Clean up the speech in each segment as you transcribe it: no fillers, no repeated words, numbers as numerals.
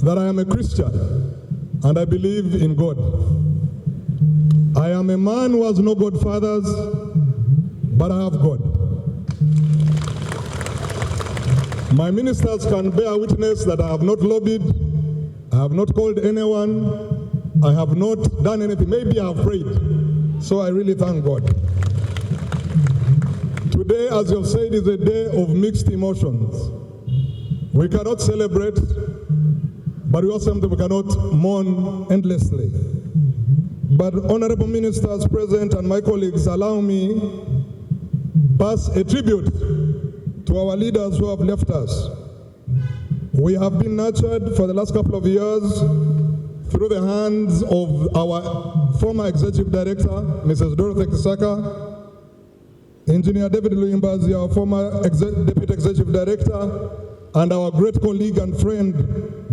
that I am a Christian and I believe in God. I am a man who has no godfathers, but I have God. My ministers can bear witness that I have not lobbied, I have not called anyone, I have not done anything. Maybe I have prayed. So I really thank God. Today, as you have said, is a day of mixed emotions. We cannot celebrate, but we also we cannot mourn endlessly. But honorable ministers present and my colleagues, allow me pass a tribute to our leaders who have left us. We have been nurtured for the last couple of years through the hands of our former Executive Director, Mrs. Dorothy Kisaka, Engineer David Luyimbazi, our former Deputy Executive Director, and our great colleague and friend,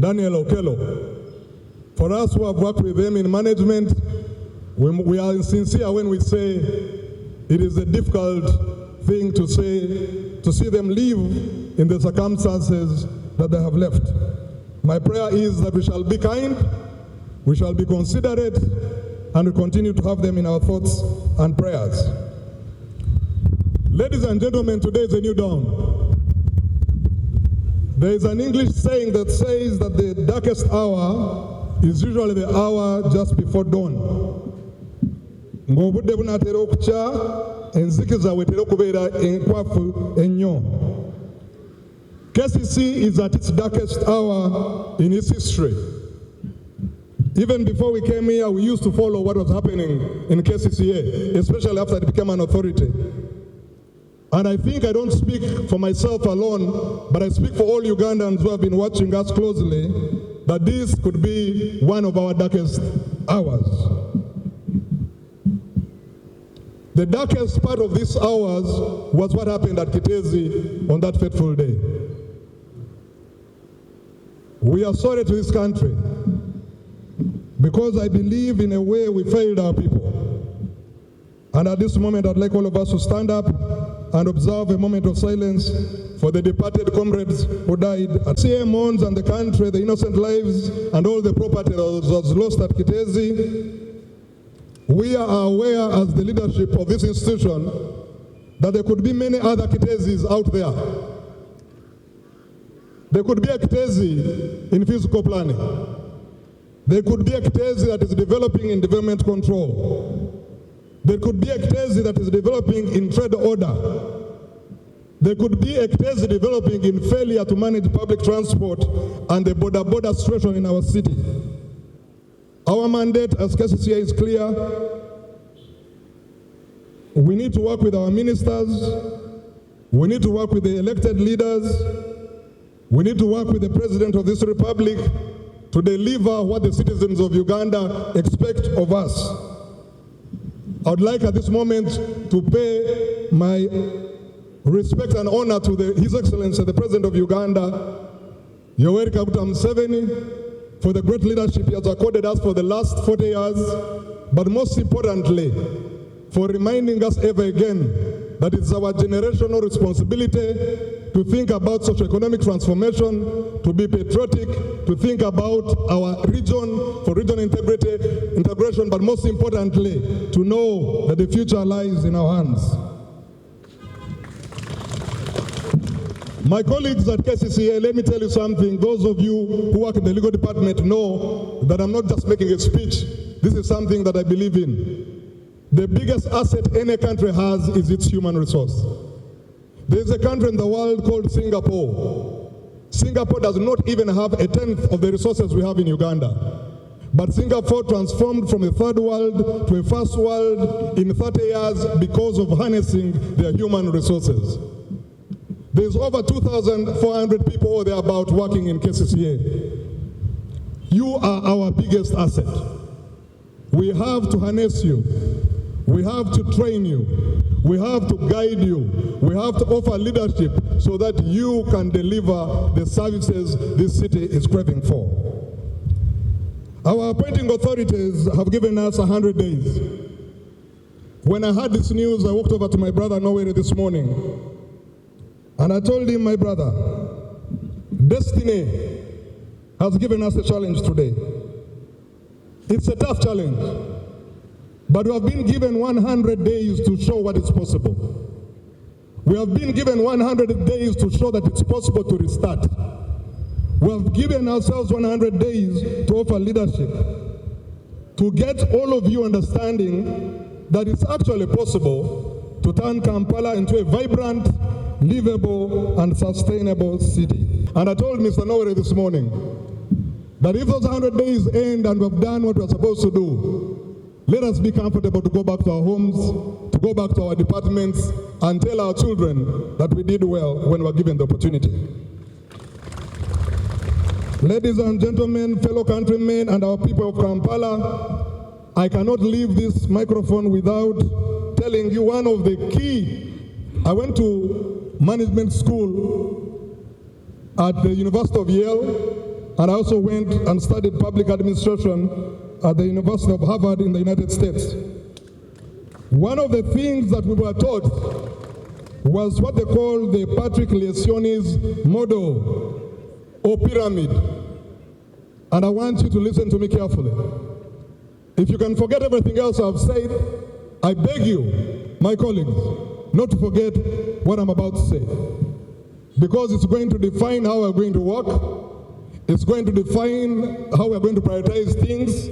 Daniel Okello. For us who have worked with them in management, we are sincere when we say it is a difficult thing to say, to see them live in the circumstances that they have left. My prayer is that we shall be kind, we shall be considerate, and we continue to have them in our thoughts and prayers. Ladies and gentlemen, today is a new dawn. There is an English saying that says that the darkest hour is usually the hour just before dawn. Ng'obudde bunaatera okukya, enziki zaawetera okubeera enkwafu ennyo. KCC is at its darkest hour in its history. Even before we came here, we used to follow what was happening in KCCA, especially after it became an authority. And I think I don't speak for myself alone, but I speak for all Ugandans who have been watching us closely, that this could be one of our darkest hours. The darkest part of these hours was what happened at Kitezi on that fateful day. We are sorry to this country because I believe in a way we failed our people. And at this moment, I'd like all of us to stand up and observe a moment of silence for the departed comrades who died. KCCA mourns and the country, the innocent lives, and all the property that was lost at Kitezi. We are aware as the leadership of this institution that there could be many other Kitezis out there. There could be a Kitezi in physical planning. There could be a Kitezi that is developing in development control. There could be a Kitezi that is developing in trade order. There could be a Kitezi developing in failure to manage public transport and the border situation in our city. Our mandate as KCCA is clear. We need to work with our ministers. We need to work with the elected leaders. We need to work with the President of this Republic to deliver what the citizens of Uganda expect of us. I would like at this moment to pay my respect and honor to His Excellency, the President of Uganda, Yoweri Kaguta Museveni, for the great leadership he has accorded us for the last 40 years, but most importantly, for reminding us ever again that it's our generational responsibility to think about socioeconomic transformation, to be patriotic, to think about our region for regional integration, but most importantly, to know that the future lies in our hands. My colleagues at KCCA, let me tell you something. Those of you who work in the legal department know that I'm not just making a speech. This is something that I believe in. The biggest asset any country has is its human resource. There is a country in the world called Singapore. Singapore does not even have a tenth of the resources we have in Uganda. But Singapore transformed from a third world to a first world in 30 years because of harnessing their human resources. There's over 2,400 people or thereabout working in KCCA. You are our biggest asset. We have to harness you. We have to train you. We have to guide you. We have to offer leadership so that you can deliver the services this city is craving for. Our appointing authorities have given us 100 days. When I heard this news, I walked over to my brother Nowere this morning. And I told him, my brother, destiny has given us a challenge today. It's a tough challenge, but we have been given 100 days to show what is possible. We have been given 100 days to show that it's possible to restart. We have given ourselves 100 days to offer leadership, to get all of you understanding that it's actually possible to turn Kampala into a vibrant, livable, and sustainable city. And I told Mr. Nowere this morning that if those 100 days end and we've done what we're supposed to do, let us be comfortable to go back to our homes, to go back to our departments, and tell our children that we did well when we were given the opportunity. Ladies and gentlemen, fellow countrymen, and our people of Kampala, I cannot leave this microphone without telling you one of the key. I went to management school at the University of Yale, and I also went and studied public administration at the University of Harvard in the United States. One of the things that we were taught was what they call the Patrick Lencioni's model or pyramid. And I want you to listen to me carefully. If you can forget everything else I've said, I beg you, my colleagues, not to forget what I'm about to say. Because it's going to define how we're going to work. It's going to define how we're going to prioritize things.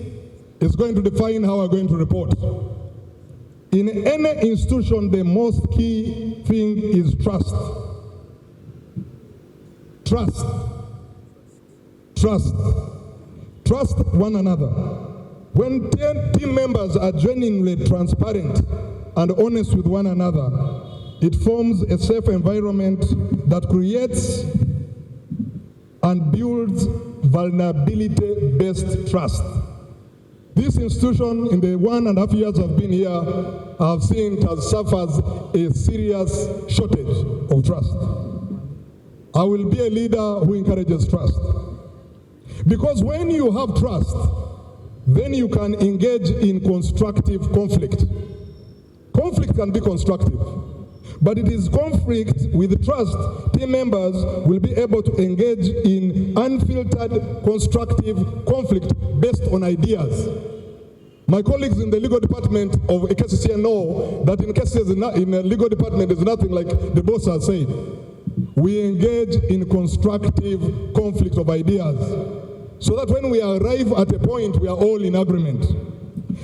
It's going to define how we're going to report. In any institution, the most key thing is trust. Trust. Trust. Trust one another. When 10 team members are genuinely transparent and honest with one another, it forms a safe environment that creates and builds vulnerability-based trust. This institution, in the 1.5 years I've been here, I've seen it has suffered a serious shortage of trust. I will be a leader who encourages trust. Because when you have trust, then you can engage in constructive conflict. Conflict can be constructive, but it is conflict with trust. Team members will be able to engage in unfiltered, constructive conflict based on ideas. My colleagues in the legal department of KCCA know that in cases in the legal department, there's nothing like the boss has said. We engage in constructive conflict of ideas, so that when we arrive at a point, we are all in agreement.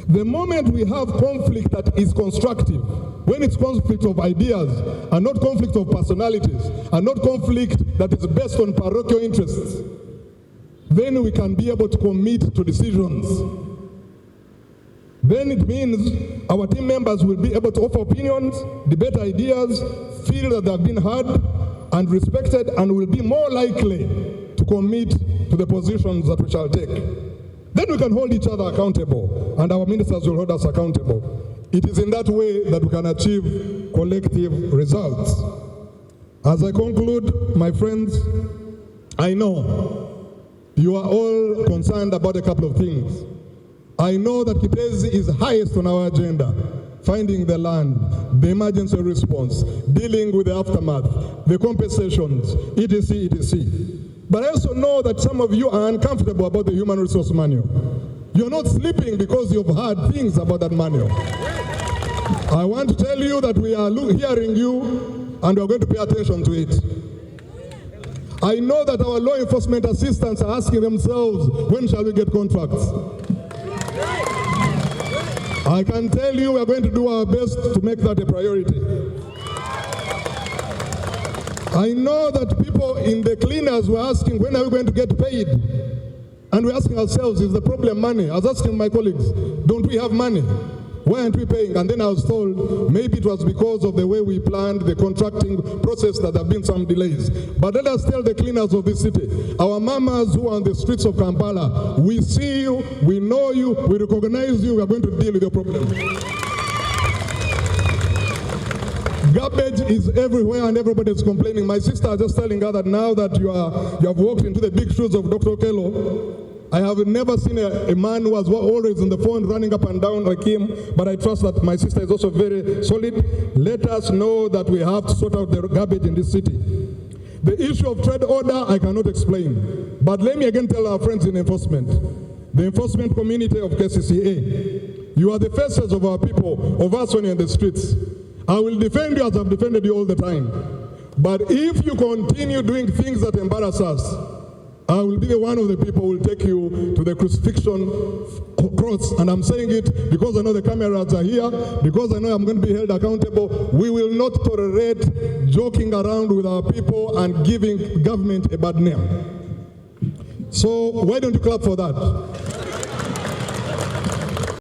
The moment we have conflict that is constructive, when it's conflict of ideas and not conflict of personalities and not conflict that is based on parochial interests, then we can be able to commit to decisions. Then it means our team members will be able to offer opinions, debate ideas, feel that they have been heard and respected, and will be more likely to commit to the positions that we shall take. Then we can hold each other accountable, and our ministers will hold us accountable. It is in that way that we can achieve collective results. As I conclude, my friends, I know you are all concerned about a couple of things. I know that Kitezi is highest on our agenda: finding the land, the emergency response, dealing with the aftermath, the compensations, etc., etc. But I also know that some of you are uncomfortable about the human resource manual. You're not sleeping because you've heard things about that manual. I want to tell you that we are hearing you and we're going to pay attention to it. I know that our law enforcement assistants are asking themselves, when shall we get contracts? I can tell you we're going to do our best to make that a priority. I know that people in the cleaners were asking, when are we going to get paid? And we're asking ourselves, is the problem money? I was asking my colleagues, don't we have money? Why aren't we paying? And then I was told, maybe it was because of the way we planned the contracting process that there have been some delays. But let us tell the cleaners of this city, our mamas who are on the streets of Kampala, we see you, we know you, we recognize you, we are going to deal with your problem. Garbage is everywhere and everybody is complaining. My sister is just telling her that now that you have walked into the big shoes of Dr. Okello, I have never seen a man who was always on the phone running up and down like him, but I trust that my sister is also very solid. Let us know that we have to sort out the garbage in this city. The issue of trade order, I cannot explain. But let me again tell our friends in enforcement, the enforcement community of KCCA, you are the faces of our people, of us when you're in the streets. I will defend you as I've defended you all the time. But if you continue doing things that embarrass us, I will be the one of the people who will take you to the crucifixion cross. And I'm saying it because I know the cameras are here, because I know I'm going to be held accountable. We will not tolerate joking around with our people and giving government a bad name. So why don't you clap for that?